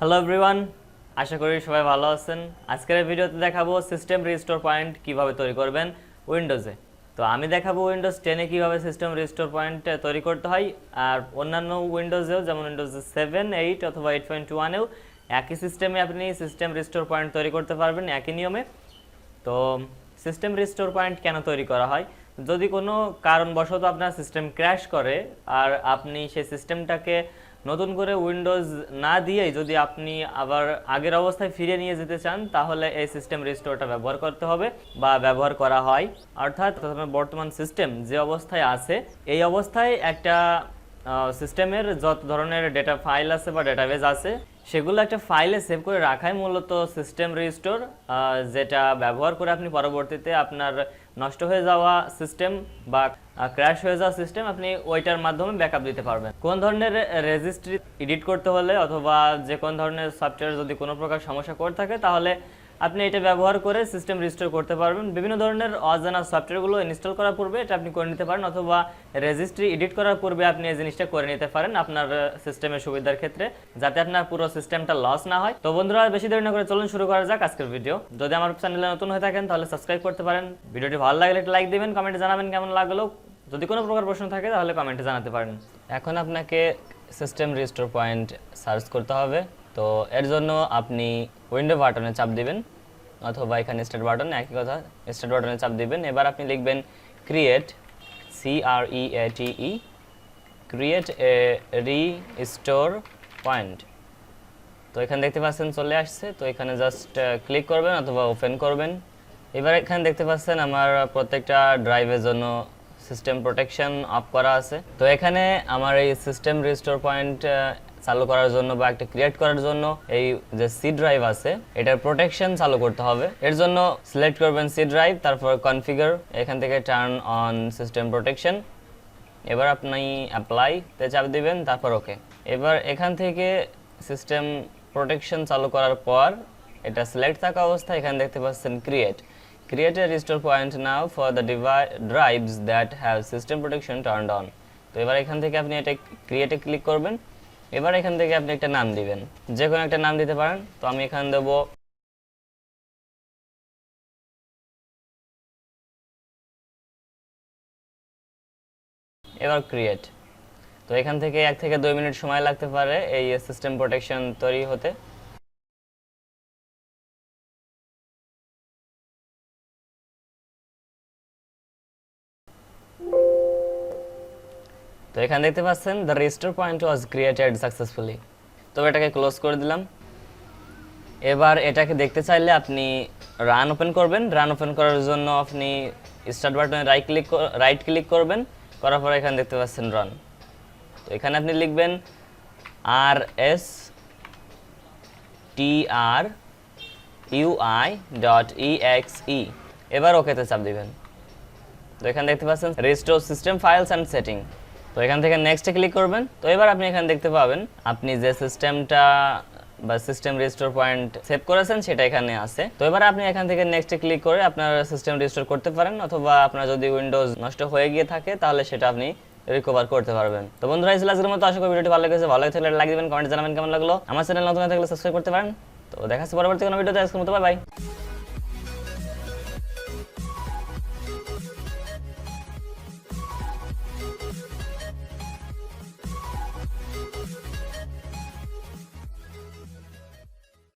Hello everyone, আশা করি সবাই ভালো আছেন। আজকের এই ভিডিওতে দেখাবো সিস্টেম রিস্টোর পয়েন্ট কিভাবে তৈরি করবেন উইন্ডোজে। তো আমি দেখাবো উইন্ডোজ 10-এ কীভাবে সিস্টেম রিস্টোর পয়েন্ট তৈরি করতে হয়, আর অন্যান্য উইন্ডোজেও যেমন উইন্ডোজ 7, 8 অথবা 8.1-এও একই সিস্টেমে আপনি সিস্টেম রিস্টোর পয়েন্ট তৈরি করতে পারবেন একই নিয়মে। তো সিস্টেম রিস্টোর পয়েন্ট কেন তৈরি করা হয়? যদি কোনো কারণবশত আপনার সিস্টেম ক্র্যাশ করে আর আপনি সেই সিস্টেমটাকে নতুন করে উইন্ডোজ না দিয়েই যদি আপনি আবার আগের অবস্থায় ফিরে নিয়ে যেতে চান, তাহলে এই সিস্টেম রিস্টোরটা ব্যবহার করতে হবে বা ব্যবহার করা হয়। অর্থাৎ বর্তমান সিস্টেম যে অবস্থায় আছে এই অবস্থায় একটা সিস্টেমের যত ধরনের ডেটা ফাইল আছে বা ডেটাবেজ আছে সেগুলো একটা ফাইলে সেভ করে রাখাই মূলত সিস্টেম রিস্টোর, যেটা ব্যবহার করে আপনি পরবর্তীতে আপনার নষ্ট হয়ে যাওয়া সিস্টেম বা ক্র্যাশ হয়ে যাওয়া সিস্টেম আপনি ওইটার মাধ্যমে ব্যাকআপ দিতে পারবেন। কোন ধরনের রেজিস্ট্রি এডিট করতে হলে অথবা যে কোন ধরনের সফটওয়্যার যদি কোনো প্রকার সমস্যা করে থাকে, তাহলে আপনি এটা ব্যবহার করে সিস্টেম রিস্টোর করতে পারবেন। বিভিন্ন ধরনের অজানা সফটওয়্যারগুলো ইনস্টল করার পূর্বে এটা আপনি করে নিতে পারেন, অথবা রেজিস্ট্রি এডিট করার পূর্বে আপনি এই জিনিসটা করে নিতে পারেন আপনার সিস্টেমের সুবিধার ক্ষেত্রে, যাতে আপনার পুরো সিস্টেমটা লস না হয়। তো বন্ধুরা, বেশি দেরি না করে চলুন শুরু করা যাক আজকের ভিডিও। যদি আমার চ্যানেলে নতুন হয়ে থাকেন তাহলে সাবস্ক্রাইব করতে পারেন। ভিডিওটি ভালো লাগলে একটা লাইক দিবেন, কমেন্টে জানাবেন কেমন লাগলো। যদি কোনো প্রকার প্রশ্ন থাকে তাহলে কমেন্টে জানাতে পারেন। এখন আপনাকে সিস্টেম রিস্টোর পয়েন্ট সার্চ করতে হবে। তো এর জন্য আপনি উইন্ডো বাটনে চাপ দিবেন অথবা এখানে স্টার্ট বাটন, একই কথা, স্টার্ট বাটনে চাপ দিবেন। এবার আপনি লিখবেন create, CREATE, create a restore point. তো এখানে দেখতে পাচ্ছেন চলে আসছে। তো এখানে জাস্ট ক্লিক করবেন অথবা ওপেন করবেন। এবার এখানে দেখতে পাচ্ছেন আমার প্রত্যেকটা ড্রাইভের জন্য সিস্টেম প্রোটেকশন অফ করা আছে। তো এখানে আমার এই সিস্টেম রিস্টোর পয়েন্ট চালু করার জন্য বা একটা ক্রিয়েট করার জন্য এই যে সি ড্রাইভ আছে এটার প্রোটেকশন চালু করতে হবে। এর জন্য সিলেক্ট করবেন সি ড্রাইভ, তারপর কনফিগার, এখান থেকে টার্ন অন সিস্টেম প্রোটেকশন। এবার আপনি অ্যাপ্লাইতে চাপ দিবেন, তারপর ওকে। এবার এখান থেকে সিস্টেম প্রোটেকশন চালু করার পর এটা সিলেক্ট থাকা অবস্থায় এখানে দেখতে পাচ্ছেন create a restore point now for the drives that have system protection turned on. তো এবার এখান থেকে আপনি এটা ক্রিয়েটে ক্লিক করবেন। এবার এখান থেকে আপনি একটা নাম দিবেন, যে কোনো একটা নাম দিতে পারেন। তো আমি এখানে দেব এবার ক্রিয়েট। তো এখান থেকে 1 থেকে 2 মিনিট সময় লাগতে পারে এই সিস্টেম প্রোটেকশন তৈরি হতে। তো এখানে দেখতে পাচ্ছেন the restore point was created successfully. তো এটাকে ক্লোজ করে দিলাম। এবার এটাকে দেখতে চাইলে আপনি রান ওপেন করবেন। রান ওপেন করার জন্য আপনি স্টার্ট বাটনে রাইট ক্লিক করবেন, করার পর এখানে দেখতে পাচ্ছেন রান। তো এখানে আপনি লিখবেন rstrui.exe। এবার ওকেতে চাপ দিবেন। তো এখানে দেখতে পাচ্ছেন restore system files and setting. তো এখান থেকে নেক্সটে ক্লিক করবেন। তো এবার আপনি এখানে দেখতে পাবেন আপনি যে সিস্টেমটা বা সিস্টেম রিস্টোর পয়েন্ট সেভ করেছেন সেটা এখানে আছে। তো এবার আপনি এখান থেকে নেক্সটে ক্লিক করে আপনার সিস্টেম রিস্টোর করতে পারেন, অথবা আপনার যদি উইন্ডোজ নষ্ট হয়ে গিয়ে থাকে তাহলে সেটা আপনি রিকভার করতে পারবেন। তো বন্ধুরা, এই ছিল আজকের মতো। আশা করি ভিডিওটি ভালো লেগেছে। ভালো লাগলে লাইক দিবেন, কমেন্টে জানাবেন কেমন লাগলো। আমার চ্যানেল নতুন হয়ে থাকলে সাবস্ক্রাইব করতে পারেন। তো দেখা হচ্ছে পরবর্তী কোনো ভিডিওতে। আজকের মতো বাই বাই।